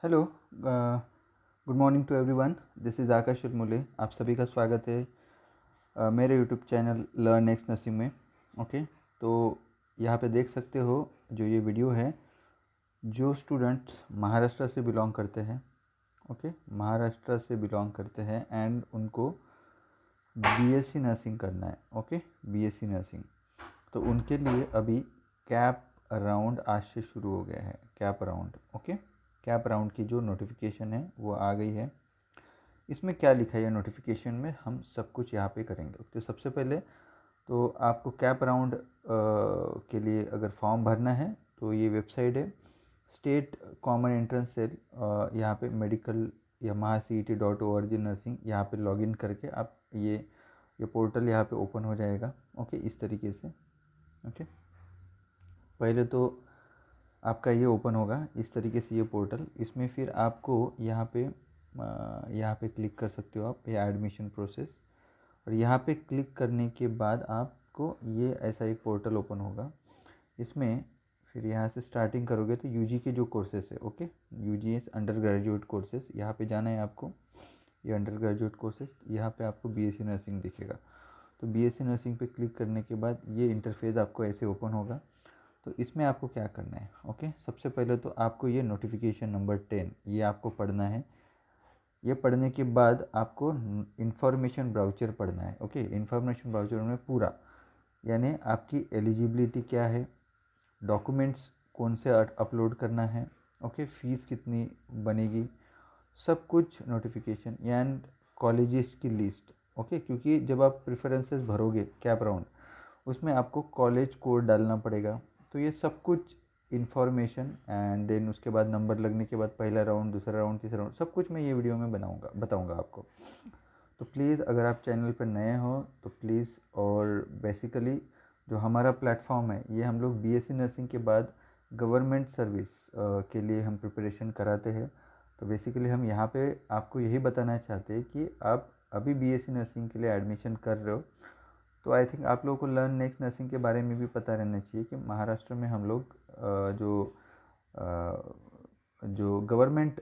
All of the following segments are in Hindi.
Hello, good morning to everyone. This is Akash Urmule. आप सभी का स्वागत है मेरे YouTube channel learn next nursing में। ओके, तो यहाँ पे देख सकते हो जो ये वीडियो है, जो स्टूडेंट्स महाराष्ट्र से बिलोंग करते हैं, ओके, महाराष्ट्र से बिलोंग करते हैं एंड उनको बीएससी नर्सिंग करना है, ओके, बीएससी नर्सिंग, तो उनके लिए अभी कैप राउंड आज से शुरू हो गया है। Cap round, okay, cap round की जो नोटिफिकेशन है वो आ गई है। इसमें क्या लिखा है नोटिफिकेशन में, हम सब कुछ यहाँ पे करेंगे। तो सबसे पहले तो आपको कैप राउंड के लिए अगर फॉर्म भरना है तो ये वेबसाइट है स्टेट कॉमन एंट्रेंस सेल, यहाँ पे मेडिकल या maha.cet.org नर्सिंग, यहाँ पे लॉगिन करके आप ये पोर्टल यहाँ पे ओपन हो जाएगा। ओके, इस तरीके से। ओके, पहले तो आपका ये ओपन होगा इस तरीके से ये पोर्टल। इसमें फिर आपको यहाँ पे क्लिक कर सकते हो आप, ये एडमिशन प्रोसेस, और यहाँ पे क्लिक करने के बाद आपको ये ऐसा एक पोर्टल ओपन होगा। इसमें फिर यहाँ से स्टार्टिंग करोगे तो यूजी के जो कोर्सेस है, okay, UG undergraduate courses, यहाँ पे जाना है आपको। ये अंडर ग्रेजुएट कोर्सेस, यहाँ पे आपको बीएससी नर्सिंग दिखेगा। तो बीएससी नर्सिंग पे क्लिक करने के बाद ये इंटरफेस आपको ऐसे ओपन होगा। तो इसमें आपको क्या करना है, ओके, सबसे पहले तो आपको ये नोटिफिकेशन नंबर 10 ये आपको पढ़ना है। ये पढ़ने के बाद आपको इंफॉर्मेशन ब्राउचर पढ़ना है। ओके, इंफॉर्मेशन ब्राउचर में पूरा, यानी आपकी एलिजिबिलिटी क्या है, डॉक्यूमेंट्स कौन से अपलोड करना है, ओके, फ़ीस कितनी बनेगी, सब कुछ नोटिफिकेशन एंड कॉलेजेस की लिस्ट। ओके, क्योंकि जब आप प्रेफरेंसेस भरोगे कैप राउंड, उसमें आपको कॉलेज कोड डालना पड़ेगा। तो ये सब कुछ इन्फॉर्मेशन एंड देन उसके बाद नंबर लगने के बाद पहला राउंड, दूसरा राउंड, तीसरा राउंड, सब कुछ मैं ये वीडियो में बताऊंगा आपको। तो प्लीज़ अगर आप चैनल पर नए हो तो प्लीज़, और बेसिकली जो हमारा प्लेटफॉर्म है ये हम लोग बीएससी नर्सिंग के बाद गवर्नमेंट सर्विस के लिए हम प्रिपरेशन कराते हैं। तो बेसिकली हम यहाँ पे आपको यही बताना चाहते हैं कि आप अभी बीएससी नर्सिंग के लिए एडमिशन कर रहे हो तो आई थिंक आप लोगों को लर्न नेक्स्ट नर्सिंग के बारे में भी पता रहना चाहिए कि महाराष्ट्र में हम लोग जो गवर्नमेंट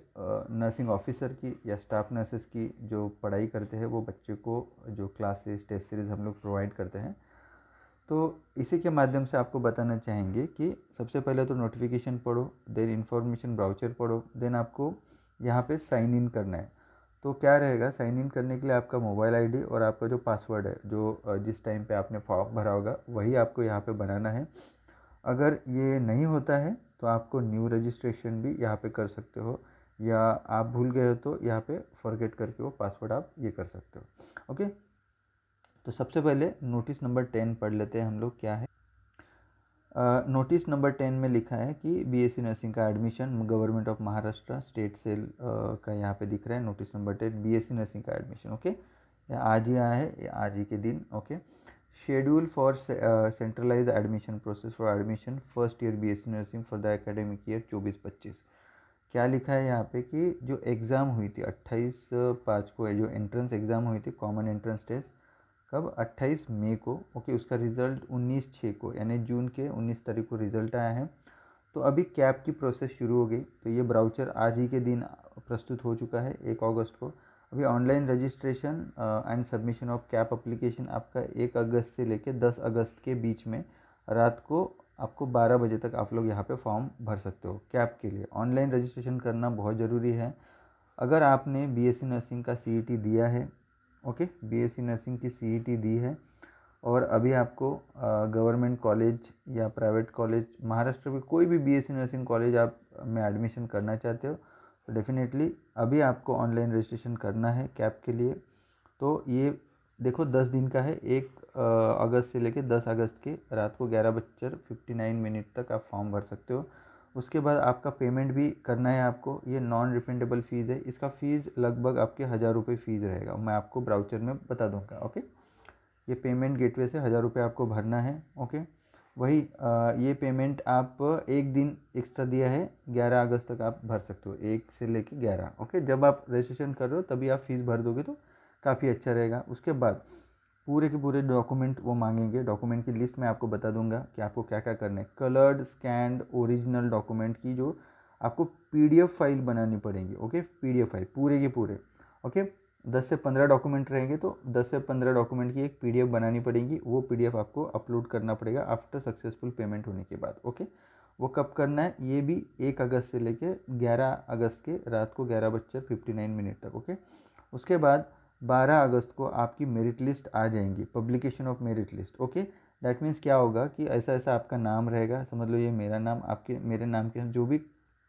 नर्सिंग ऑफिसर की या स्टाफ नर्सेस की जो पढ़ाई करते हैं वो बच्चे को जो क्लासेस टेस्ट सीरीज़ हम लोग प्रोवाइड करते हैं। तो इसी के माध्यम से आपको बताना चाहेंगे कि सबसे पहले तो नोटिफिकेशन पढ़ो, देन इन्फॉर्मेशन ब्राउचर पढ़ो, देन आपको यहाँ पे साइन इन करना है। तो क्या रहेगा, साइन इन करने के लिए आपका मोबाइल आईडी और आपका जो पासवर्ड है, जो जिस टाइम पे आपने फॉर्म भरा होगा वही आपको यहाँ पे बनाना है। अगर ये नहीं होता है तो आपको न्यू रजिस्ट्रेशन भी यहाँ पे कर सकते हो, या आप भूल गए हो तो यहाँ पे फॉरगेट करके वो पासवर्ड आप ये कर सकते हो। ओके, तो सबसे पहले नोटिस नंबर 10 पढ़ लेते हैं हम लोग, क्या है। नोटिस नंबर 10 में लिखा है कि बीएससी नर्सिंग का admission government of Maharashtra state cell का यहाँ पे दिख रहा है। नोटिस नंबर 10 बीएससी नर्सिंग का एडमिशन, ओके, ये आज ही आया है, आज ही के दिन। Okay, schedule for centralize admission process for admission first year BSc nursing for the academic year 24-25। क्या लिखा है यहाँ पे कि जो एग्ज़ाम हुई थी 28/5 को, जो एंट्रेंस एग्ज़ाम हुई थी, कॉमन एंट्रेंस टेस्ट, कब, 28 मई को। ओके, उसका रिज़ल्ट 19/6 को, यानी जून के 19 तारीख को रिज़ल्ट आया है। तो अभी कैप की प्रोसेस शुरू हो गई। तो ये ब्राउचर आज ही के दिन प्रस्तुत हो चुका है 1 अगस्त को। अभी online registration and submission of cap application आपका 1 अगस्त से लेकर 10 अगस्त के बीच में रात को आपको 12 बजे तक आप लोग यहाँ पे फॉर्म भर सकते हो कैप के लिए। ऑनलाइन रजिस्ट्रेशन करना बहुत ज़रूरी है। अगर आपने बीएससी नर्सिंग का सीईटी दिया है, ओके, बीएससी नर्सिंग की सीईटी दी है और अभी आपको गवर्नमेंट कॉलेज या प्राइवेट कॉलेज, महाराष्ट्र में कोई भी बीएससी नर्सिंग कॉलेज आप में एडमिशन करना चाहते हो तो डेफिनेटली अभी आपको ऑनलाइन रजिस्ट्रेशन करना है कैप के लिए। तो ये देखो 10 दिन का है, 1 अगस्त से लेकर 10 अगस्त के रात को 11:59 तक आप फॉर्म भर सकते हो। उसके बाद आपका पेमेंट भी करना है आपको। ये नॉन रिफंडेबल फ़ीस है, इसका फ़ीस लगभग आपके 1000 रुपये फ़ीस रहेगा, मैं आपको ब्राउचर में बता दूंगा। ओके, ये पेमेंट गेटवे से 1000 रुपये आपको भरना है। ओके, वही ये पेमेंट आप एक दिन एक्स्ट्रा दिया है, 11 अगस्त तक आप भर सकते हो, 1 से लेके 11। ओके, जब आप रजिस्ट्रेशन कर रहे हो तभी आप फीस भर दोगे तो काफ़ी अच्छा रहेगा। उसके बाद पूरे के पूरे डॉक्यूमेंट वो मांगेंगे, डॉक्यूमेंट की लिस्ट मैं आपको बता दूंगा कि आपको क्या क्या करना है। कलर्ड स्कैंड ओरिजिनल डॉक्यूमेंट की जो आपको PDF फाइल बनानी पड़ेगी। ओके, PDF फाइल पूरे के पूरे। ओके, 10 से 15 डॉक्यूमेंट रहेंगे तो 10 से 15 डॉक्यूमेंट की एक PDF बनानी पड़ेगी। वो PDF आपको अपलोड करना पड़ेगा आफ्टर सक्सेसफुल पेमेंट होने के बाद। ओके, वो कब करना है, ये भी 1 अगस्त से लेके 11 अगस्त के रात को 11:59 तक। ओके, उसके बाद 12 अगस्त को आपकी मेरिट लिस्ट आ जाएंगी, publication of merit list. Okay, that means क्या होगा कि ऐसा ऐसा आपका नाम रहेगा, समझ लो ये मेरा नाम, आपके मेरे नाम के जो भी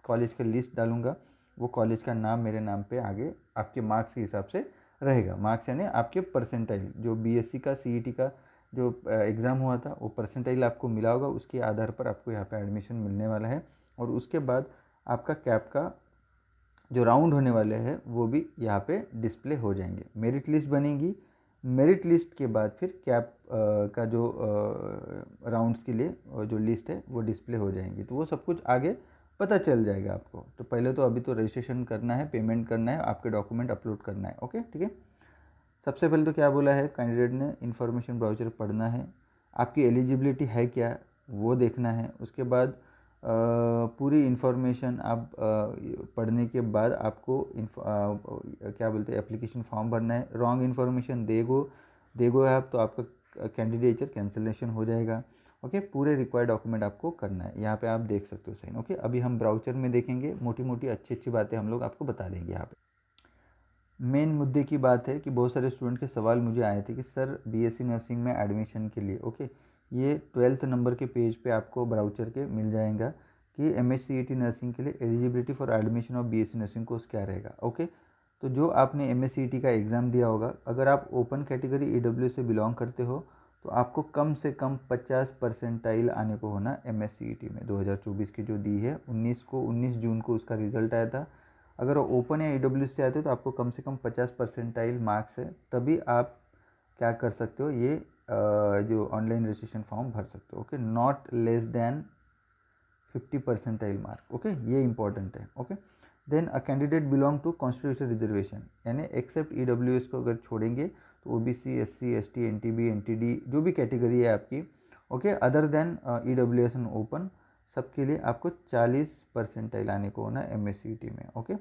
कॉलेज का लिस्ट डालूंगा वो कॉलेज का नाम मेरे नाम पे आगे आपके मार्क्स के हिसाब से रहेगा। मार्क्स यानी आपके परसेंटाइल, जो BSc का CET का जो एग्ज़ाम हुआ था वो परसेंटाइल आपको मिला होगा, उसके आधार पर आपको यहाँ पे एडमिशन मिलने वाला है। और उसके बाद आपका कैप का जो राउंड होने वाले हैं वो भी यहाँ पे डिस्प्ले हो जाएंगे। मेरिट लिस्ट बनेगी, मेरिट लिस्ट के बाद फिर कैप का जो राउंड्स के लिए जो लिस्ट है वो डिस्प्ले हो जाएंगी। तो वो सब कुछ आगे पता चल जाएगा आपको। तो पहले तो अभी तो रजिस्ट्रेशन करना है, पेमेंट करना है, आपके डॉक्यूमेंट अपलोड करना है। ओके, ठीक है। सबसे पहले तो क्या बोला है, कैंडिडेट ने इन्फॉर्मेशन ब्राउचर पढ़ना है, आपकी एलिजिबिलिटी है क्या वो देखना है। उसके बाद पूरी इन्फॉर्मेशन आप पढ़ने के बाद आपको क्या बोलते हैं एप्लीकेशन फॉर्म भरना है। रॉन्ग इन्फॉर्मेशन देगो आप तो आपका कैंडिडेचर कैंसिलेशन हो जाएगा। ओके, पूरे रिक्वायर्ड डॉक्यूमेंट आपको करना है। यहाँ पे आप देख सकते हो साइन। ओके, अभी हम ब्राउचर में देखेंगे, मोटी मोटी अच्छी अच्छी बातें हम लोग आपको बता देंगे। यहाँ पे मेन मुद्दे की बात है कि बहुत सारे स्टूडेंट के सवाल मुझे आए थे कि सर BSc नर्सिंग में एडमिशन के लिए, ओके, ये 12th नंबर के पेज पे आपको ब्राउचर के मिल जाएगा कि MSc नर्सिंग के लिए eligibility for admission of BSc nursing course क्या रहेगा। ओके, तो जो आपने MSc का एग्ज़ाम दिया होगा, अगर आप ओपन कैटेगरी EW से बिलोंग करते हो तो आपको कम से कम 50 परसेंटाइल आने को होना MSc में 2024 की जो दी है। 19 जून को उसका रिजल्ट आया था। अगर ओपन या EW से आते हो तो आपको कम से कम 50 परसेंटाइल मार्क्स है, तभी आप क्या कर सकते हो, ये जो ऑनलाइन रजिस्ट्रेशन फॉर्म भर सकते हो। Okay, not less than 50 percentile mark. Okay, ये इंपॉर्टेंट है। Okay, then a candidate belong to constitutional reservation, यानी एक्सेप्ट EWS को अगर छोड़ेंगे तो OBC SC ST NTB NTD जो भी कैटेगरी है आपकी, okay, other than EWS and open, सबके लिए आपको 40 परसेंटाइल आने को होना MSc में। ओके,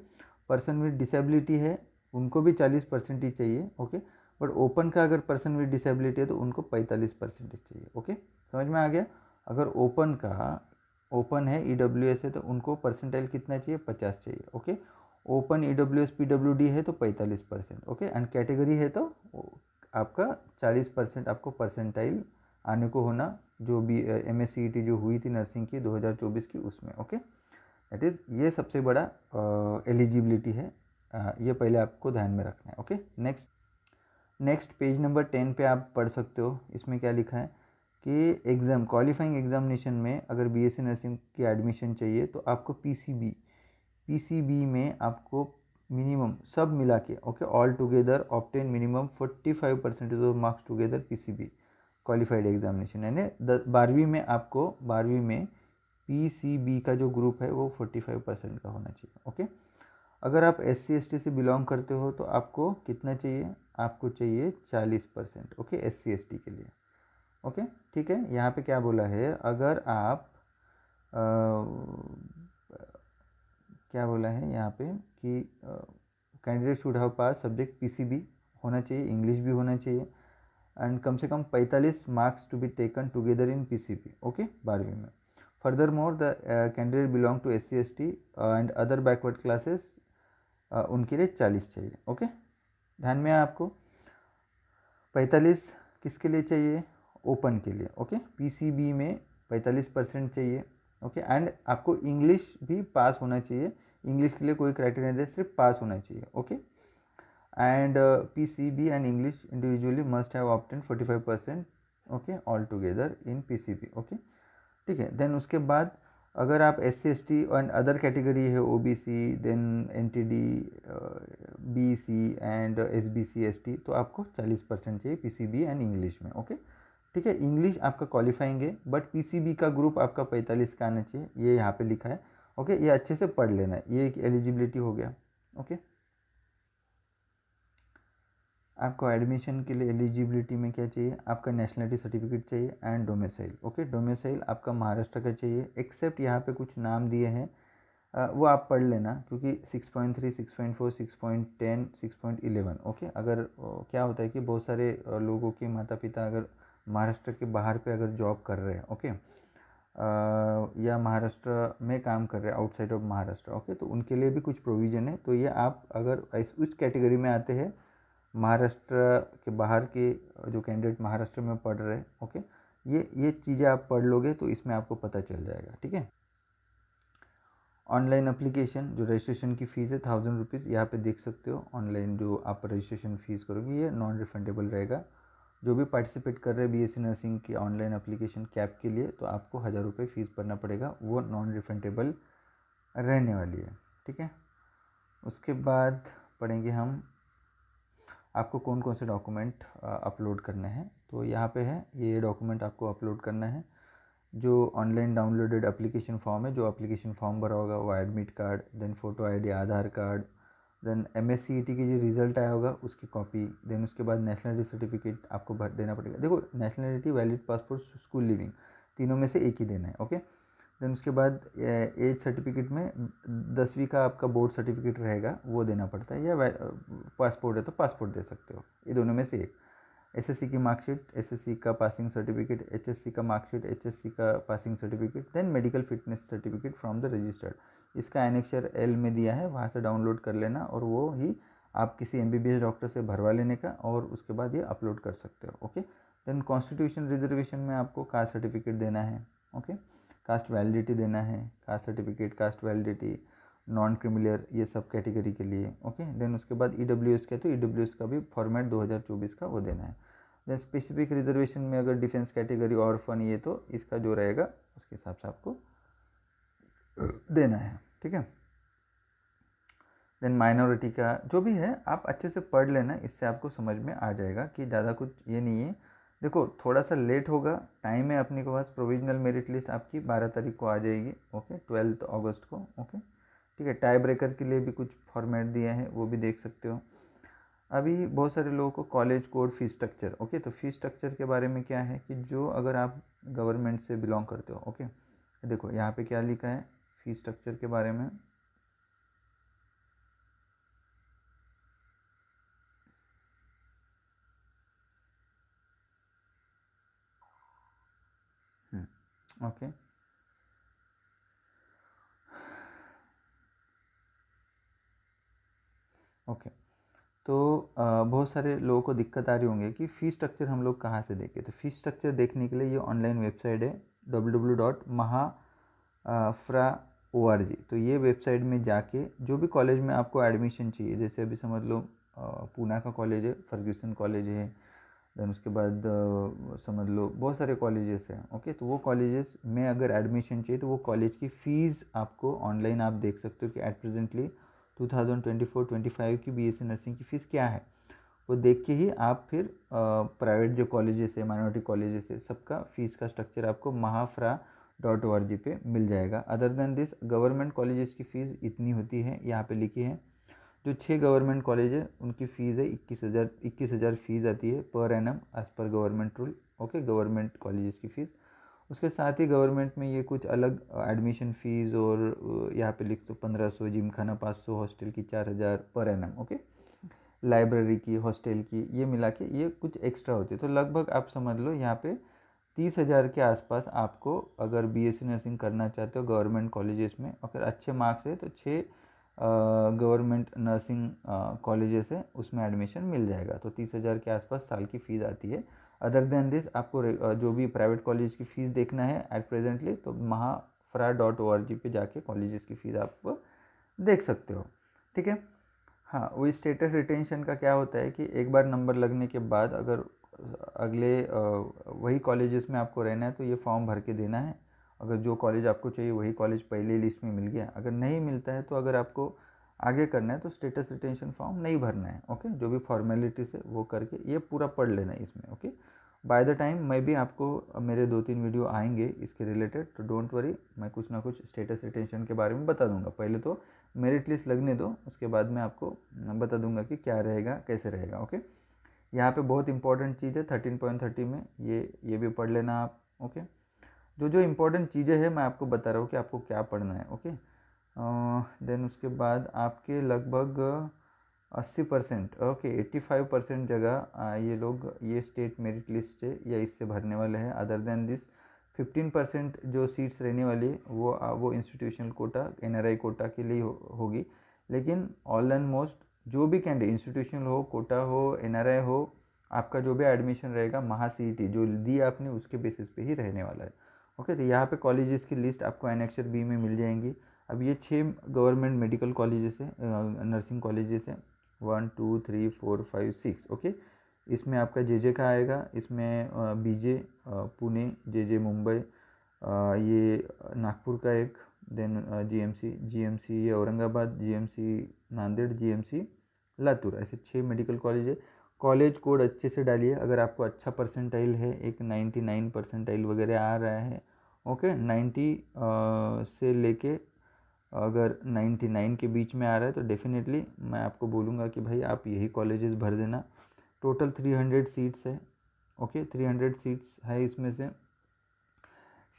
पर्सन विद डिसेबिलिटी है उनको भी 40% ही चाहिए। ओके, बट ओपन का अगर पर्सन विद डिसेबिलिटी है तो उनको 45% चाहिए। ओके, समझ में आ गया। अगर ओपन है EWS है तो उनको परसेंटाइल कितना चाहिए, 50 चाहिए। ओके, ओपन EWS PWD है तो 45%। ओके, एंड कैटेगरी है तो आपका 40% आपको परसेंटाइल आने को होना, जो भी MSc जो हुई थी नर्सिंग की 2024 की उसमें। ओके, दैट इज़ ये सबसे बड़ा एलिजिबिलिटी है। ये पहले आपको ध्यान में रखना है। ओके, नेक्स्ट पेज नंबर 10 पे आप पढ़ सकते हो। इसमें क्या लिखा है कि एग्ज़ाम क्वालिफाइंग एग्जामिनेशन में अगर BSc नर्सिंग की एडमिशन चाहिए तो आपको PCB में आपको मिनिमम सब मिला के, okay, all together obtain minimum 45% of marks together PCB qualified examination, यानी 12वीं में PCB का जो ग्रुप है वो 45% का होना चाहिए। ओके, अगर आप SC ST से बिलोंग करते हो तो आपको कितना चाहिए, आपको चाहिए 40%। ओके, SC ST के लिए। ओके, ठीक है। यहाँ पे क्या बोला है, अगर आप क्या बोला है यहाँ पे कि candidate should have pass subject PCB होना चाहिए, इंग्लिश भी होना चाहिए, एंड कम से कम 45 marks to be taken together in PCB। Okay, 12वीं में। Further more the candidate belong to SC ST and other backward classes, उनके लिए 40 चाहिए। ओके, ध्यान में है आपको। 45 किसके लिए चाहिए, ओपन के लिए। ओके, PCB में 45% चाहिए। ओके, एंड आपको इंग्लिश भी पास होना चाहिए, इंग्लिश के लिए कोई क्राइटेरिया नहीं, सिर्फ पास होना चाहिए। Okay, and PCB and English individually must have obtain 45%, okay, all together in PCB। Okay, ठीक है। देन उसके बाद अगर आप SC ST एंड अदर कैटेगरी है OBC, then NTD, BC and SBC ST, तो आपको 40% चाहिए PCB एंड इंग्लिश में। ओके, ठीक है। इंग्लिश आपका क्वालिफाइंग है, बट PCB का ग्रुप आपका 45 का आना चाहिए, ये यहाँ पे लिखा है। ओके, ये अच्छे से पढ़ लेना है, ये एक एलिजिबिलिटी हो गया। ओके, आपको एडमिशन के लिए एलिजिबिलिटी में क्या चाहिए, आपका नेशनलिटी सर्टिफिकेट चाहिए एंड डोमिसाइल। ओके, डोमिसाइल आपका महाराष्ट्र का चाहिए, एक्सेप्ट यहाँ पे कुछ नाम दिए हैं वो आप पढ़ लेना, क्योंकि 6.3, 6.4, 6.10, 6.11 ओके। अगर क्या होता है कि बहुत सारे लोगों के माता पिता अगर महाराष्ट्र के बाहर पे अगर जॉब कर रहे हैं ओके, या महाराष्ट्र में काम कर रहे हैं आउटसाइड ऑफ महाराष्ट्र ओके, तो उनके लिए भी कुछ प्रोविज़न है। तो ये आप अगर उस कैटेगरी में आते हैं, महाराष्ट्र के बाहर के जो कैंडिडेट महाराष्ट्र में पढ़ रहे हैं ओके, ये चीज़ें आप पढ़ लोगे तो इसमें आपको पता चल जाएगा, ठीक है। ऑनलाइन एप्लीकेशन, जो रजिस्ट्रेशन की फ़ीस है 1000 रुपीज़, यहाँ पे देख सकते हो। ऑनलाइन जो आप रजिस्ट्रेशन फ़ीस करोगे ये नॉन रिफंडेबल रहेगा। जो भी पार्टिसिपेट कर रहे हैं बीएससी नर्सिंग की ऑनलाइन एप्लीकेशन कैप के लिए, तो आपको 1000 रुपये फ़ीस भरना पड़ेगा, वो नॉन रिफंडेबल रहने वाली है, ठीक है। उसके बाद पढ़ेंगे हम आपको कौन कौन से डॉक्यूमेंट अपलोड करने हैं। तो यहाँ पे है ये डॉक्यूमेंट आपको अपलोड करना है। जो ऑनलाइन डाउनलोडेड एप्लीकेशन फॉर्म है, जो एप्लीकेशन फॉर्म भरा होगा वो admit card, then photo ID, Aadhaar card, then MSCET की जो रिज़ल्ट आया होगा उसकी कॉपी, देन उसके बाद नेशनलिटी सर्टिफिकेट आपको भर देना पड़ेगा। देखो nationality, valid passport, school living, तीनों में से एक ही देना है ओके। देन उसके बाद एज सर्टिफिकेट में 10वीं का आपका बोर्ड सर्टिफिकेट रहेगा, वो देना पड़ता है, या पासपोर्ट है तो पासपोर्ट दे सकते हो, ये दोनों में से एक। SSC की मार्कशीट, SSC का पासिंग सर्टिफिकेट, HSC का मार्कशीट, HSC का passing certificate, then medical fitness certificate from the registered. इसका एनेक्चर L में दिया है, वहाँ से डाउनलोड कर लेना, और वो ही आप किसी MBBS डॉक्टर से भरवा लेने का, और उसके बाद ये अपलोड कर सकते हो ओके। देन कॉन्स्टिट्यूशन रिजर्वेशन में आपको कास्ट सर्टिफिकेट देना है ओके, कास्ट वैलिडिटी देना है, caste certificate, cast validity, non creamy layer, ये सब कैटेगरी के लिए ओके। देन उसके बाद EWS का, तो EWS का भी फॉर्मेट 2024 का वो देना है। देन स्पेसिफिक रिजर्वेशन में अगर डिफेंस कैटेगरी, ऑर्फन, ये तो इसका जो रहेगा उसके हिसाब से आपको देना है, ठीक है। देन माइनॉरिटी का जो भी है आप अच्छे से पढ़ लेना, इससे आपको समझ में आ जाएगा कि ज़्यादा कुछ ये नहीं है। देखो थोड़ा सा लेट होगा, टाइम है अपने के पास। प्रोविजनल मेरिट लिस्ट आपकी 12 तारीख को आ जाएगी ओके, 12 अगस्त को ओके, ठीक है। टाई ब्रेकर के लिए भी कुछ फॉर्मेट दिया है, वो भी देख सकते हो। अभी बहुत सारे लोगों को college code, fees structure okay, तो फीस स्ट्रक्चर के बारे में क्या है कि जो अगर आप गवर्नमेंट से बिलोंग करते हो ओके, देखो यहाँ पे क्या लिखा है फीस स्ट्रक्चर के बारे में। ओके ओके, तो बहुत सारे लोगों को दिक्कत आ रही होंगे कि फ़ीस स्ट्रक्चर हम लोग कहाँ से देखें। तो फ़ीस स्ट्रक्चर देखने के लिए ये ऑनलाइन वेबसाइट है www.mahafra.org। तो ये वेबसाइट में जाके जो भी कॉलेज में आपको एडमिशन चाहिए, जैसे अभी समझ लो पूना का कॉलेज है, फर्ग्यूसन कॉलेज है, देन उसके बाद समझ लो बहुत सारे कॉलेजेस हैं ओके। तो वो कॉलेजेस में अगर एडमिशन चाहिए तो वो कॉलेज की फ़ीस आपको ऑनलाइन आप देख सकते हो कि एट प्रेजेंटली 2024-25 की BSc नर्सिंग की फ़ीस क्या है। वो देख के ही आप फिर प्राइवेट जो कॉलेजेस है, माइनॉरिटी कॉलेजेस है, सबका फ़ीस का स्ट्रक्चर आपको mahafra.org पे मिल जाएगा। Other than this government colleges की फ़ीस इतनी होती है, यहाँ पे लिखी है। जो 6 गवर्नमेंट कॉलेज है उनकी फ़ीस है 21,000 फ़ीस आती है per annum as per government rule okay, government colleges की फ़ीस। उसके साथ ही गवर्नमेंट में ये कुछ अलग एडमिशन फ़ीस, और यहाँ पे लिख दो 1500, जिम खाना 500, हॉस्टल की 4000 पर एनम ओके, लाइब्रेरी की, हॉस्टल की, ये मिला के ये कुछ एक्स्ट्रा होती है। तो लगभग आप समझ लो यहाँ पे 30,000 के आसपास आपको, अगर BSc नर्सिंग करना चाहते हो गवर्नमेंट कॉलेजेस में, अगर अच्छे मार्क्स है तो 6 गवर्नमेंट नर्सिंग कॉलेजेस है उसमें एडमिशन मिल जाएगा। तो 30,000 के आसपास साल की फ़ीस आती है। अदर देन दिस आपको जो भी प्राइवेट कॉलेज की फ़ीस देखना है एट प्रेजेंटली, तो mahafra.org पे जाके कॉलेजेस की फ़ीस आप देख सकते हो, ठीक है। हाँ, वही स्टेटस रिटेंशन का क्या होता है कि एक बार नंबर लगने के बाद अगर अगले वही कॉलेजेस में आपको रहना है तो ये फॉर्म भर के देना है। अगर जो कॉलेज आपको चाहिए वही कॉलेज पहले लिस्ट में मिल गया, अगर नहीं मिलता है तो अगर आपको आगे करना है तो स्टेटस रिटेंशन फॉर्म नहीं भरना है ओके। जो भी फॉर्मेलिटीज़ है वो करके ये पूरा पढ़ लेना है इसमें ओके। बाय द टाइम मैं भी आपको मेरे 2-3 वीडियो आएंगे इसके रिलेटेड, तो डोंट वरी, मैं कुछ ना कुछ स्टेटस रिटेंशन के बारे में बता दूंगा। पहले तो मेरिट लिस्ट लगने दो, उसके बाद मैं आपको बता दूंगा कि क्या रहेगा, कैसे रहेगा ओके। यहाँ पे बहुत इंपॉर्टेंट चीज़ है 13.30 में, ये भी पढ़ लेना आप ओके। जो जो इम्पोर्टेंट चीज़ें हैं मैं आपको बता रहा हूँ कि आपको क्या पढ़ना है ओके। देन उसके बाद आपके लगभग 80% ओके 85% जगह ये लोग ये स्टेट मेरिट लिस्ट है या इससे भरने वाले हैं। अदर देन दिस 15% जो सीट्स रहने वाली है वो इंस्टीट्यूशनल कोटा NRI कोटा के लिए होगी। लेकिन ऑल एंड मोस्ट जो भी कैंडिडेट इंस्टीट्यूशनल हो, कोटा हो, NRI हो, आपका जो भी एडमिशन रहेगा महा CET जो दी आपने उसके बेसिस पे ही रहने वाला है। ओके, तो यहाँ पे कॉलेजेस की लिस्ट आपको एनेक्सर B में मिल जाएंगी। अब ये 6 गवर्नमेंट मेडिकल कॉलेजेस हैं, नर्सिंग कॉलेजेस हैं, 1 2 3 4 5 6। ओके, इसमें आपका JJ का आएगा, इसमें BJ पुणे, JJ मुंबई, ये नागपुर का एक, देन GMC ये औरंगाबाद, GMC नांदेड़, GMC लातूर, ऐसे 6 मेडिकल कॉलेज है। कॉलेज कोड अच्छे से डालिए। अगर आपको अच्छा परसेंटाइल है, एक 99 परसेंटाइल वगैरह आ रहा है, ओके 90 से लेके अगर 99 के बीच में आ रहा है तो डेफिनेटली मैं आपको बोलूँगा कि भाई आप यही कॉलेजेस भर देना। टोटल 300 सीट्स है। ओके, 300 सीट्स है। इसमें से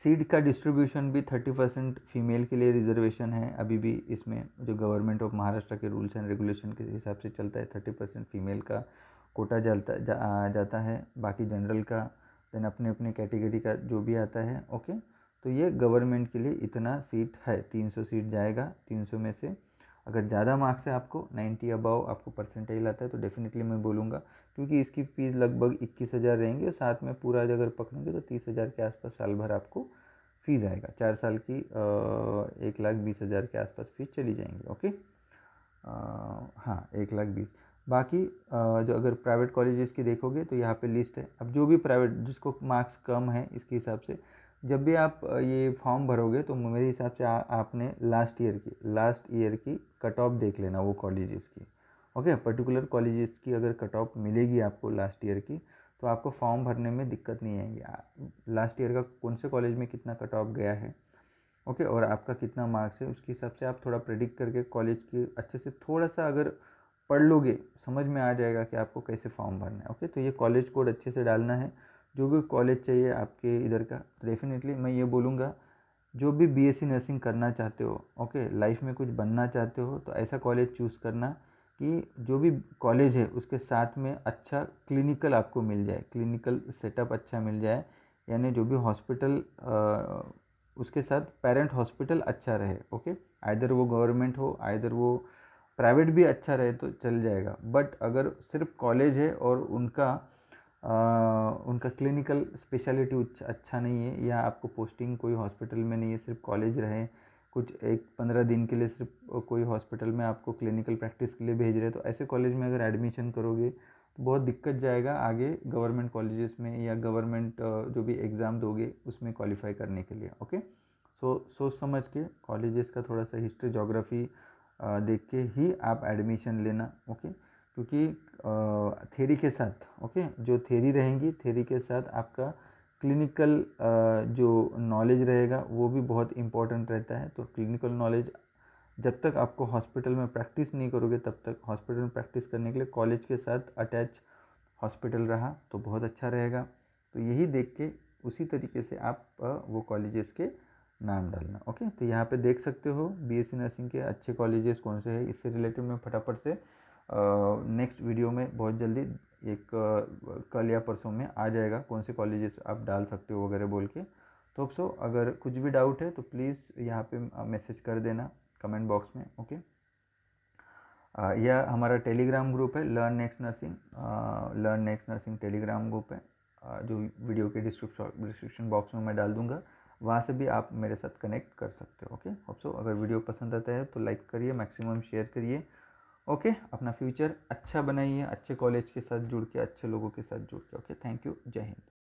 सीट का डिस्ट्रीब्यूशन भी 30% फीमेल के लिए रिजर्वेशन है अभी भी। इसमें जो गवर्नमेंट ऑफ महाराष्ट्र के रूल्स एंड रेगुलेशन के हिसाब से चलता है, 30% फीमेल का कोटा जाता है, बाकी जनरल का, देन अपने अपने कैटेगरी का जो भी आता है। ओके, तो ये गवर्नमेंट के लिए इतना सीट है, 300 सीट जाएगा। 300 में से अगर ज़्यादा मार्क्स है, आपको 90 अबाव आपको परसेंटेज आता है तो डेफिनेटली मैं बोलूँगा, क्योंकि इसकी फ़ीस लगभग 21,000 रहेंगी और साथ में पूरा अगर पकड़ेंगे तो 30,000 के आसपास साल भर आपको फ़ीस आएगा। 4 साल की 1,20,000 के आसपास फ़ीस चली जाएंगी। ओके, हाँ 1,20,000। बाकी जो अगर प्राइवेट कॉलेजेस की देखोगे तो यहाँ पे लिस्ट है। अब जो भी प्राइवेट जिसको मार्क्स कम है, इसके हिसाब से जब भी आप ये फॉर्म भरोगे तो मेरे हिसाब से आपने लास्ट ईयर की कट ऑफ देख लेना वो कॉलेजेस की। ओके, पर्टिकुलर कॉलेजेस की अगर कट ऑफ मिलेगी आपको लास्ट ईयर की तो आपको फॉर्म भरने में दिक्कत नहीं आएगी। लास्ट ईयर का कौन से कॉलेज में कितना कट ऑफ गया है, ओके, और आपका कितना मार्क्स है, उसके हिसाब से आप थोड़ा प्रेडिक्ट करके कॉलेज के अच्छे से थोड़ा सा अगर पढ़ लोगे समझ में आ जाएगा कि आपको कैसे फॉर्म भरना है। ओके, तो ये कॉलेज कोड अच्छे से डालना है। जो भी कॉलेज चाहिए आपके इधर का, डेफिनेटली मैं ये बोलूँगा जो भी BSc नर्सिंग करना चाहते हो, ओके, लाइफ में कुछ बनना चाहते हो तो ऐसा कॉलेज चूज़ करना कि जो भी कॉलेज है उसके साथ में अच्छा क्लिनिकल आपको मिल जाए, क्लिनिकल सेटअप अच्छा मिल जाए, यानी जो भी हॉस्पिटल उसके साथ पेरेंट हॉस्पिटल अच्छा रहे। ओके, आइदर वो गवर्नमेंट हो आइदर वो प्राइवेट भी अच्छा रहे तो चल जाएगा। बट अगर सिर्फ कॉलेज है और उनका क्लिनिकल स्पेशलिटी अच्छा नहीं है, या आपको पोस्टिंग कोई हॉस्पिटल में नहीं है, सिर्फ कॉलेज रहे, कुछ 15 दिन के लिए सिर्फ कोई हॉस्पिटल में आपको क्लिनिकल प्रैक्टिस के लिए भेज रहे हैं, तो ऐसे कॉलेज में अगर एडमिशन करोगे तो बहुत दिक्कत जाएगा आगे गवर्नमेंट कॉलेजेस में या गवर्नमेंट जो भी एग्ज़ाम दोगे उसमें क्वालिफाई करने के लिए। ओके, सोच समझ के कॉलेजेस का थोड़ा सा हिस्ट्री जोग्राफ़ी देख के ही आप एडमिशन लेना। ओके, क्योंकि थेरी के साथ, ओके, जो थेरी रहेंगी थेरी के साथ आपका क्लिनिकल जो नॉलेज रहेगा वो भी बहुत इम्पोर्टेंट रहता है। तो क्लिनिकल नॉलेज जब तक आपको हॉस्पिटल में प्रैक्टिस नहीं करोगे तब तक हॉस्पिटल में प्रैक्टिस करने के लिए कॉलेज के साथ अटैच हॉस्पिटल रहा तो बहुत अच्छा रहेगा। तो यही देख के उसी तरीके से आप वो कॉलेजेस के नाम डालना। ओके, तो यहाँ पे देख सकते हो BSc नर्सिंग के अच्छे कॉलेजेस कौन से हैं। इससे रिलेटेड मैं फटाफट से नेक्स्ट वीडियो में बहुत जल्दी एक कल या परसों में आ जाएगा कौन से कॉलेजेस आप डाल सकते हो वगैरह बोल के। तो सो अगर कुछ भी डाउट है तो प्लीज़ यहाँ पे मैसेज कर देना कमेंट बॉक्स में। ओके, यह हमारा टेलीग्राम ग्रुप है learn next nursing Telegram group है, जो वीडियो के डिस्क्रिप्शन बॉक्स में मैं डाल दूंगा, वहाँ से भी आप मेरे साथ कनेक्ट कर सकते हो। ओके, होप सो अगर वीडियो पसंद आता है तो लाइक करिए, मैक्सिमम शेयर करिए। ओके, अपना फ्यूचर अच्छा बनाइए, अच्छे कॉलेज के साथ जुड़ के, अच्छे लोगों के साथ जुड़ के। ओके, थैंक यू, जय हिंद।